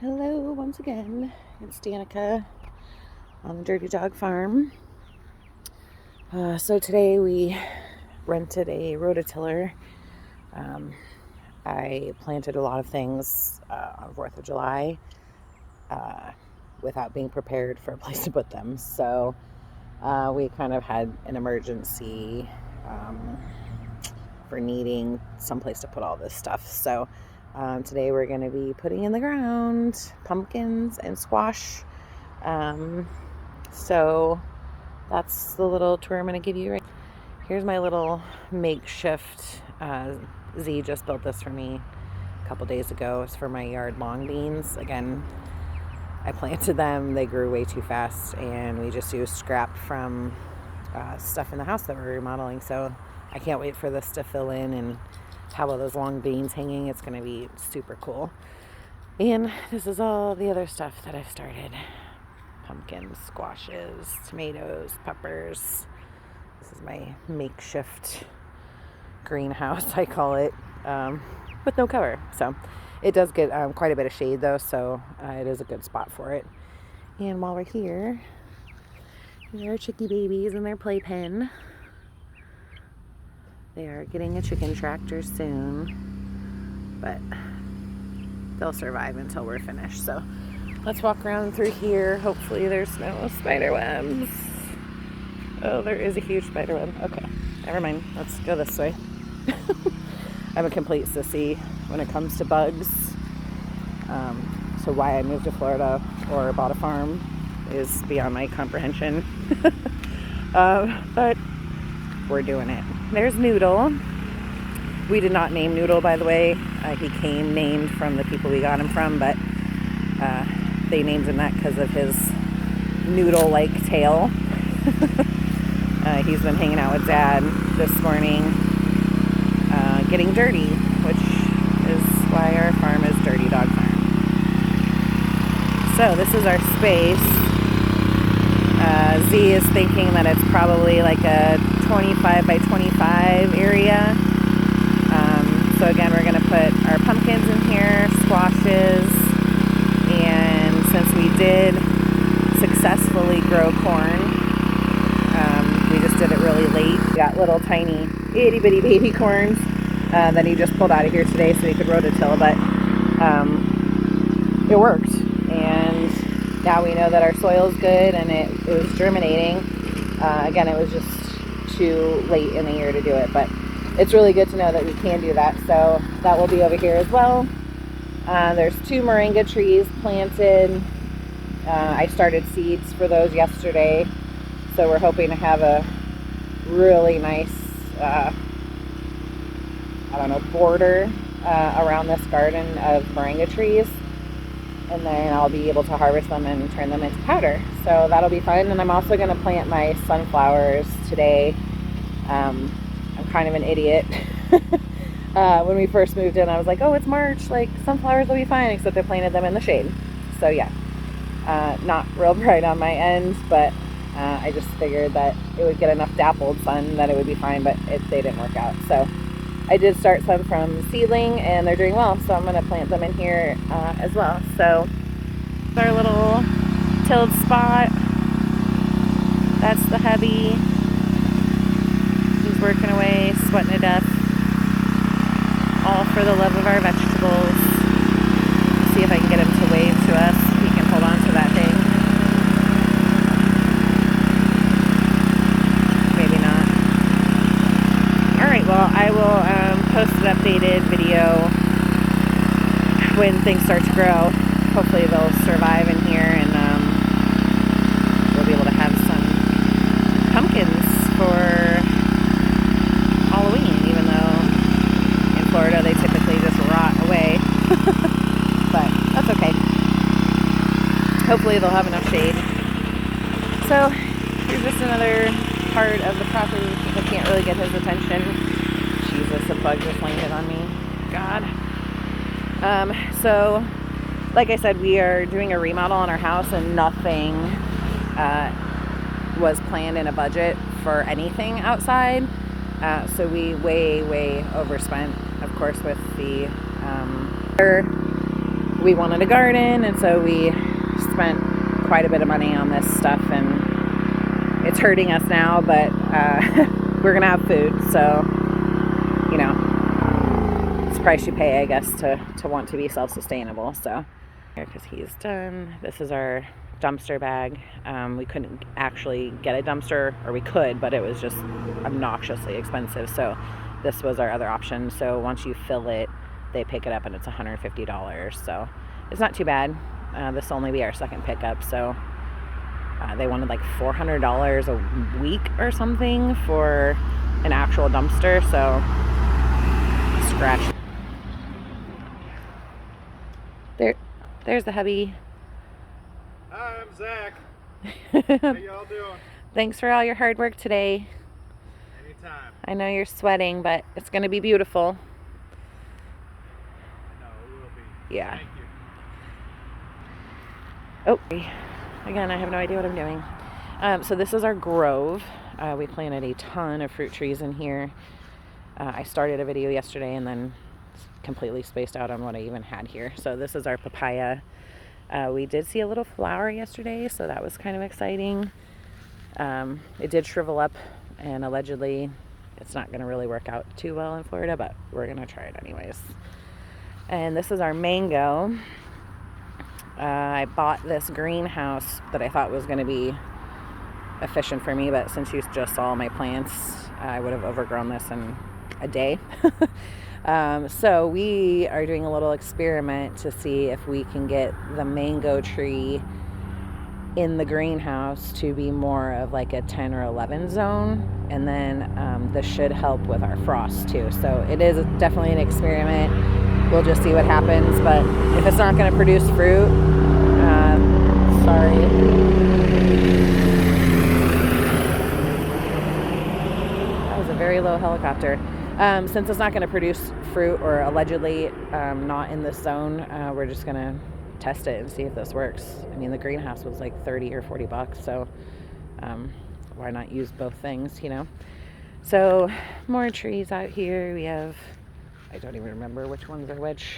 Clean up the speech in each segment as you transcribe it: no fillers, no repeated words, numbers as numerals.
Hello once again. It's Danica on the Dirty Dog Farm. So today we rented a rototiller. I planted a lot of things on 4th of July without being prepared for a place to put them. So we kind of had an emergency for needing someplace to put all this stuff. So today we're going to be putting in the ground pumpkins and squash. So that's the little tour I'm going to give you. Here's my little makeshift. Z just built this for me a couple days ago. It's for my yard long beans. Again, I planted them. They grew way too fast, and we just used scrap from stuff in the house that we're remodeling. So I can't wait for this to fill in and have all those long beans hanging. It's going to be super cool. And this is all the other stuff that I've started. Pumpkins, squashes, tomatoes, peppers. This is my makeshift greenhouse, I call it, with no cover. So it does get quite a bit of shade though, so it is a good spot for it. And while we're here, there are chickie babies in their playpen. They are getting a chicken tractor soon, but they'll survive until we're finished. So let's walk around through here. Hopefully there's no spider webs. Oh, there is a huge spider web. Okay, never mind. Let's go this way. I'm a complete sissy when it comes to bugs. So why I moved to Florida or bought a farm is beyond my comprehension. But we're doing it. There's Noodle. We did not name Noodle, by the way. He came named from the people we got him from, but they named him that because of his noodle-like tail. He's been hanging out with Dad this morning, getting dirty, which is why our farm is Dirty Dog Farm. So this is our space. Z is thinking that it's probably like a 25 by 25 area. So again, we're going to put our pumpkins in here, squashes, and since we did successfully grow corn, we just did it really late. We got little tiny itty bitty baby corns that he just pulled out of here today so he could rototill, but it worked. And now we know that our soil's good and it was germinating. Again, it was just too late in the year to do it, but it's really good to know that we can do that. So that will be over here as well. There's 2 moringa trees planted. I started seeds for those yesterday, so we're hoping to have a really nice border around this garden of moringa trees, and then I'll be able to harvest them and turn them into powder. So that'll be fun. And I'm also going to plant my sunflowers today. I'm kind of an idiot. When we first moved in, I was like, oh, it's March, like sunflowers will be fine, except I planted them in the shade. So yeah, not real bright on my end, but I just figured that it would get enough dappled sun that it would be fine, but they didn't work out. So I did start some from seedling and they're doing well, so I'm going to plant them in here as well. So our little tilled spot, that's the hubby. He's working away, sweating to death, all for the love of our vegetables. Let's see if I can get him to wave to us. He can hold on to that thing. Maybe not. Alright, well, I will post an updated video when things start to grow. Hopefully they'll survive in here, and we'll be able to have some pumpkins for Halloween, even though in Florida they typically just rot away. But that's okay. Hopefully they'll have enough shade. So here's just another part of the property. I can't really get his attention. Jesus, a bug just landed on me. God. So like I said, we are doing a remodel on our house, and nothing was planned in a budget for anything outside. So we way overspent, of course, with the we wanted a garden, and so we spent quite a bit of money on this stuff, and it's hurting us now, but we're gonna have food, so you know, it's the price you pay, I guess, to want to be self-sustainable. So because he's done, this is our dumpster bag. We couldn't actually get a dumpster, or we could, but it was just obnoxiously expensive, so this was our other option. So once you fill it, they pick it up, and it's $150, so it's not too bad. This will only be our second pickup, so they wanted like $400 a week or something for an actual dumpster, so scratch. There's the hubby. Hi, I'm Zach. How y'all doing? Thanks for all your hard work today. Anytime. I know you're sweating, but it's going to be beautiful. I know, it will be. Yeah. Thank you. Oh, again, I have no idea what I'm doing. So this is our grove. We planted a ton of fruit trees in here. I started a video yesterday and then completely spaced out on what I even had here. So this is our papaya. We did see a little flower yesterday, so that was kind of exciting. It did shrivel up, and allegedly it's not going to really work out too well in Florida, but we're going to try it anyways. And this is our mango. I bought this greenhouse that I thought was going to be efficient for me, but since you just saw my plants, I would have overgrown this in a day. So we are doing a little experiment to see if we can get the mango tree in the greenhouse to be more of like a 10 or 11 zone, and then this should help with our frost too. So it is definitely an experiment. We'll just see what happens, but if it's not going to produce fruit, sorry. That was a very low helicopter. Since it's not going to produce fruit, or allegedly not in this zone, we're just going to test it and see if this works. I mean, the greenhouse was like 30 or 40 bucks, so why not use both things, you know? So more trees out here. We have, I don't even remember which ones are which.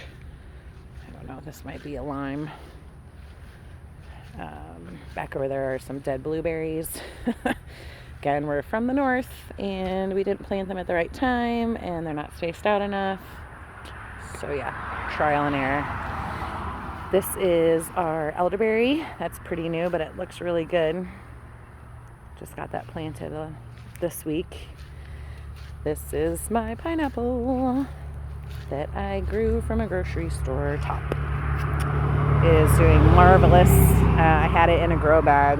I don't know, this might be a lime. Back over there are some dead blueberries. Again, we're from the north, and we didn't plant them at the right time, and they're not spaced out enough. So yeah, trial and error. This is our elderberry. That's pretty new, but it looks really good. Just got that planted this week. This is my pineapple that I grew from a grocery store top. It is doing marvelous. I had it in a grow bag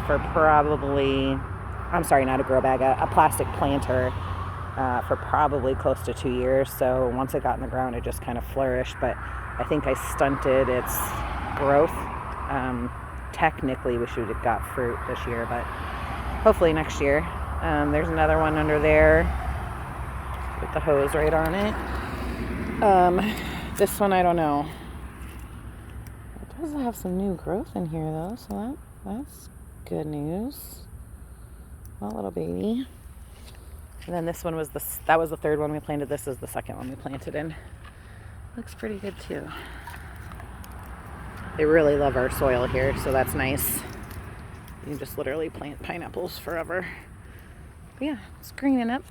for probably, I'm sorry, not a grow bag, a plastic planter for probably close to 2 years. So once it got in the ground, it just kind of flourished, but I think I stunted its growth. Technically, we should have got fruit this year, but hopefully next year. There's another one under there with the hose right on it. This one, I don't know. It does have some new growth in here though, so that's good news. A little baby. And then this one was that was the third one we planted. This is the second one we planted in. Looks pretty good too. They really love our soil here, so that's nice. You can just literally plant pineapples forever. But yeah, it's greening up.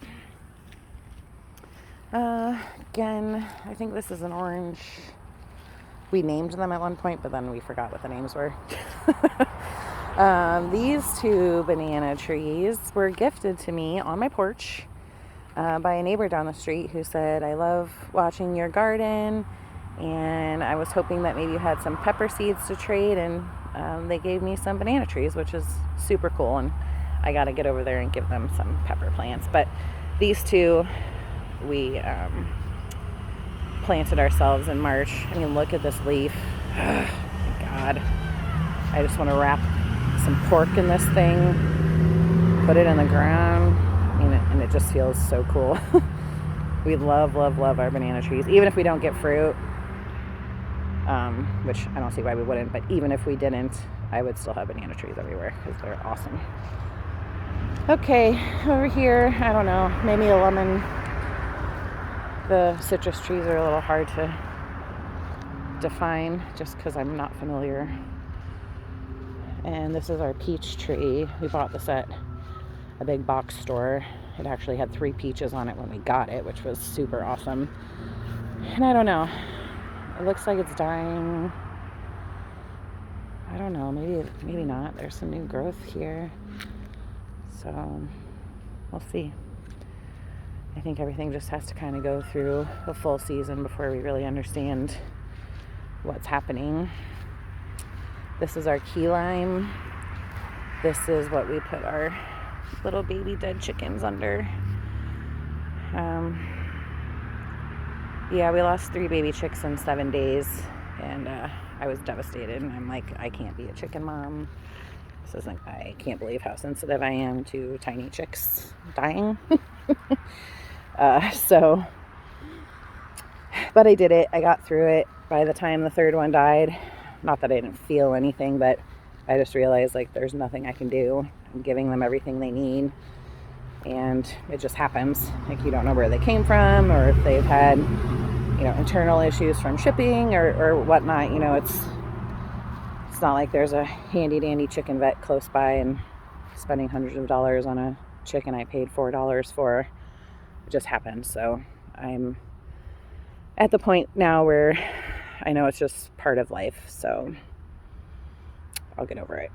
Again, I think this is an orange. We named them at one point, but then we forgot what the names were. These two banana trees were gifted to me on my porch by a neighbor down the street who said, I love watching your garden, and I was hoping that maybe you had some pepper seeds to trade, and they gave me some banana trees, which is super cool, and I got to get over there and give them some pepper plants. But these two we planted ourselves in March. I mean, look at this leaf. Oh, my God. I just want to wrap some pork in this thing, put it in the ground, and it just feels so cool. We love, love, love our banana trees, even if we don't get fruit, which I don't see why we wouldn't, but even if we didn't, I would still have banana trees everywhere because they're awesome. Okay, over here, I don't know, maybe a lemon. The citrus trees are a little hard to define just because I'm not familiar. And this is our peach tree. We bought this at a big box store. It actually had 3 peaches on it when we got it, which was super awesome. And I don't know. It looks like it's dying. I don't know. Maybe not. There's some new growth here. So we'll see. I think everything just has to kind of go through a full season before we really understand what's happening. This is our key lime. This is what we put our little baby dead chickens under. Yeah, we lost 3 baby chicks in 7 days, and I was devastated. And I'm like, I can't be a chicken mom. I can't believe how sensitive I am to tiny chicks dying. But I did it. I got through it. By the time the 3rd one died, not that I didn't feel anything, but I just realized like there's nothing I can do. I'm giving them everything they need, and it just happens. Like, you don't know where they came from, or if they've had, internal issues from shipping or whatnot. It's not like there's a handy dandy chicken vet close by, and spending hundreds of dollars on a chicken I paid $4 for. It just happened. So I'm at the point now where I know it's just part of life, so I'll get over it.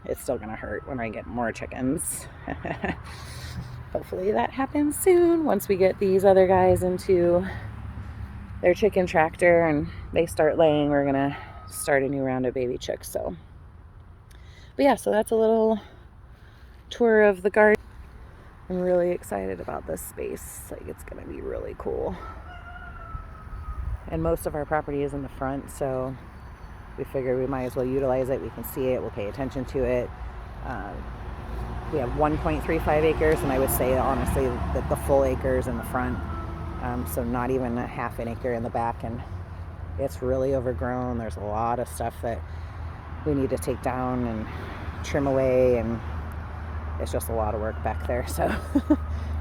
It's still gonna hurt when I get more chickens. Hopefully that happens soon once we get these other guys into their chicken tractor and they start laying. We're gonna start a new round of baby chicks. But yeah, so that's a little tour of the garden. I'm really excited about this space. Like, it's gonna be really cool. And most of our property is in the front, so we figured we might as well utilize it. We can see it, we'll pay attention to it. We have 1.35 acres, and I would say honestly that the full acre is in the front, so not even a half an acre in the back, and it's really overgrown. There's a lot of stuff that we need to take down and trim away, and it's just a lot of work back there. So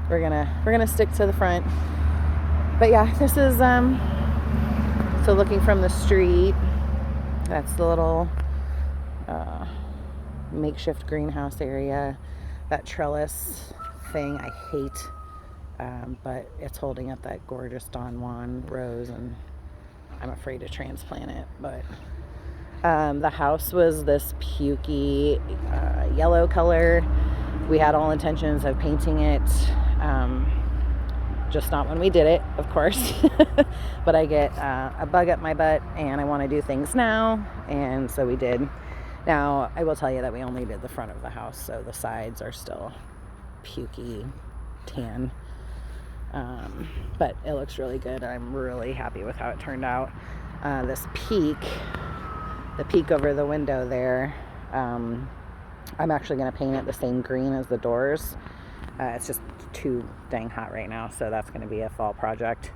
we're gonna stick to the front. But yeah, this is so looking from the street, that's the little makeshift greenhouse area. That trellis thing I hate, but it's holding up that gorgeous Don Juan rose, and I'm afraid to transplant it. But the house was this pukey yellow color. We had all intentions of painting it, just not when we did it, of course. But I get a bug up my butt, and I want to do things now, and so we did. Now, I will tell you that we only did the front of the house, so the sides are still pukey tan. But it looks really good. I'm really happy with how it turned out. This the peak over the window there, I'm actually going to paint it the same green as the doors. It's just too dang hot right now, so that's going to be a fall project.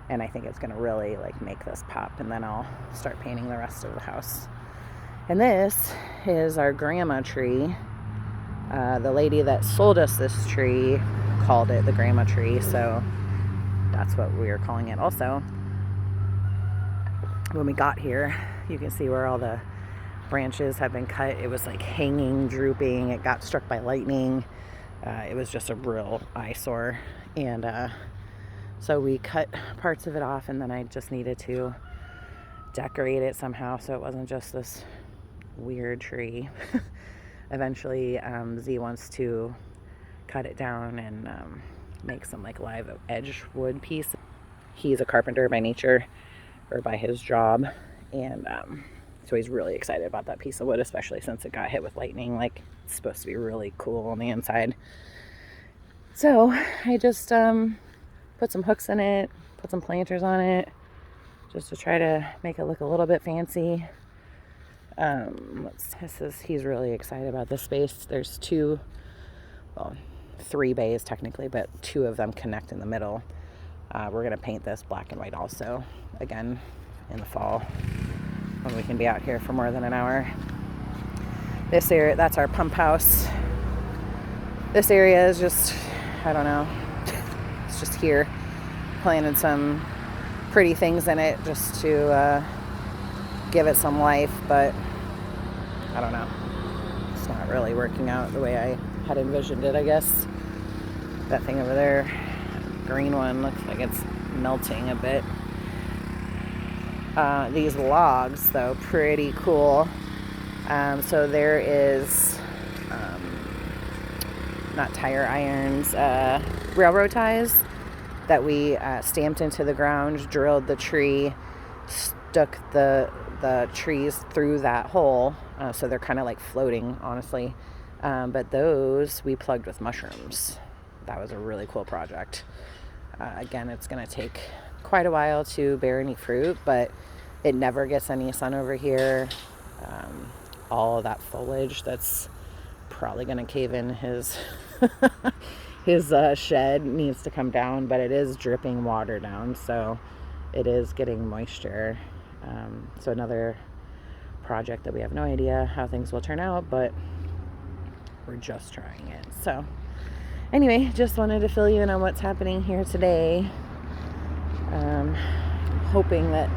And I think it's going to really make this pop, and then I'll start painting the rest of the house. And this is our grandma tree. The lady that sold us this tree called it the grandma tree, so that's what we are calling it also. When we got here, you can see where all the branches have been cut. It was hanging, drooping. It got struck by lightning. It was just a real eyesore, and so we cut parts of it off, and then I just needed to decorate it somehow so it wasn't just this weird tree. Eventually Z wants to cut it down and make some live edge wood piece. He's a carpenter by nature, or by his job, and so he's really excited about that piece of wood, especially since it got hit with lightning. It's supposed to be really cool on the inside. So I just put some hooks in it, put some planters on it, just to try to make it look a little bit fancy. He's really excited about this space. There's 3 bays technically, but 2 of them connect in the middle. We're gonna paint this black and white also, again, in the fall, when we can be out here for more than an hour. This area, that's our pump house. This area is just, I don't know, it's just here. Planted some pretty things in it just to give it some life, but I don't know. It's not really working out the way I had envisioned it, I guess. That thing over there, green one, looks like it's melting a bit. These logs, though, pretty cool. So there is not tire irons, railroad ties that we stamped into the ground, drilled the tree, stuck the trees through that hole, so they're kind of like floating, honestly. But those we plugged with mushrooms. That was a really cool project. Again, it's going to take quite a while to bear any fruit, but it never gets any sun over here. All of that foliage that's probably going to cave in his his shed needs to come down, but it is dripping water down, so it is getting moisture. So another project that we have no idea how things will turn out, but we're just trying it. So anyway, just wanted to fill you in on what's happening here today. Hoping that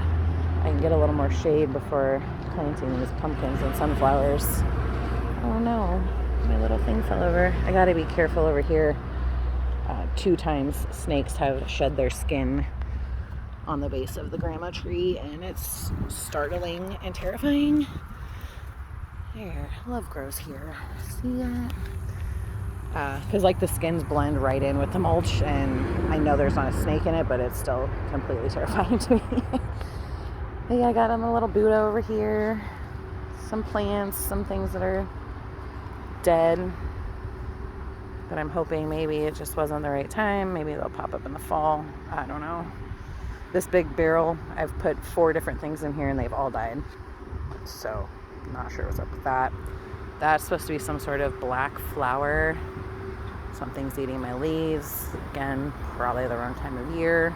I can get a little more shade before planting these pumpkins and sunflowers. Oh no, my little thing fell over. I gotta be careful over here. 2 times snakes have shed their skin on the base of the grandma tree, and it's startling and terrifying. There, love grows here. See that? Because like the skins blend right in with the mulch, and I know there's not a snake in it, but it's still completely terrifying to me. Hey, I got a little Buddha over here, some plants, some things that are dead, but I'm hoping maybe it just wasn't the right time. Maybe they'll pop up in the fall. I don't know. This big barrel, I've put 4 different things in here and they've all died, so I'm not sure what's up with that. That's supposed to be some sort of black flower. Something's eating my leaves. Again, probably the wrong time of year.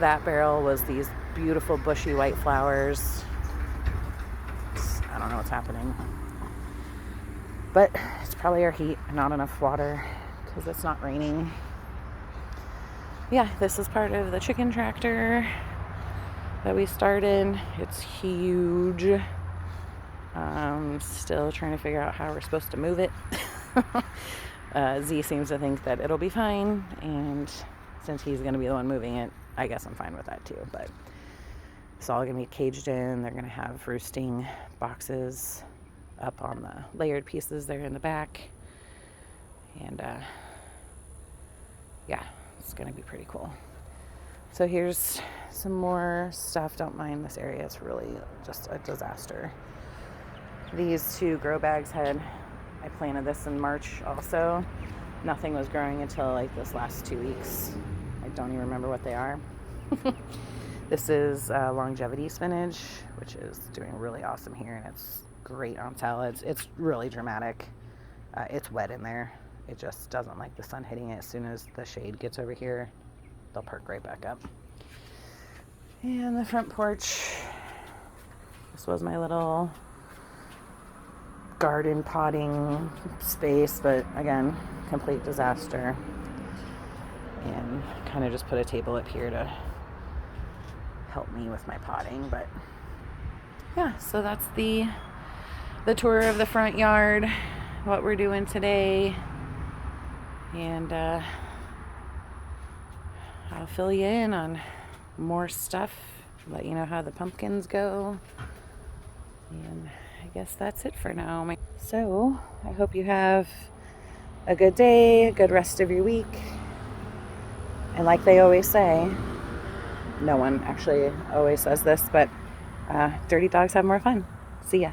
That barrel was these beautiful bushy white flowers. I don't know what's happening. But it's probably our heat, not enough water, because it's not raining. Yeah, this is part of the chicken tractor that we started. It's huge. Still trying to figure out how we're supposed to move it. Z seems to think that it'll be fine, and since he's going to be the one moving it, I guess I'm fine with that too. But it's all going to be caged in. They're going to have roosting boxes up on the layered pieces there in the back, and yeah, it's going to be pretty cool. So here's some more stuff. Don't mind this area, it's really just a disaster. These 2 grow bags I planted this in March also. Nothing was growing until like this last 2 weeks. I don't even remember what they are. This is longevity spinach, which is doing really awesome here, and it's great on salads. It's really dramatic. It's wet in there. It just doesn't like the sun hitting it. As soon as the shade gets over here, they'll perk right back up. And the front porch. This was my little garden potting space, but again, complete disaster. And kind of just put a table up here to help me with my potting. But yeah, so that's the tour of the front yard, what we're doing today. And I'll fill you in on more stuff, let you know how the pumpkins go, and I guess that's it for now. So I hope you have a good day, a good rest of your week, and like they always say, no one actually always says this, but dirty dogs have more fun. See ya.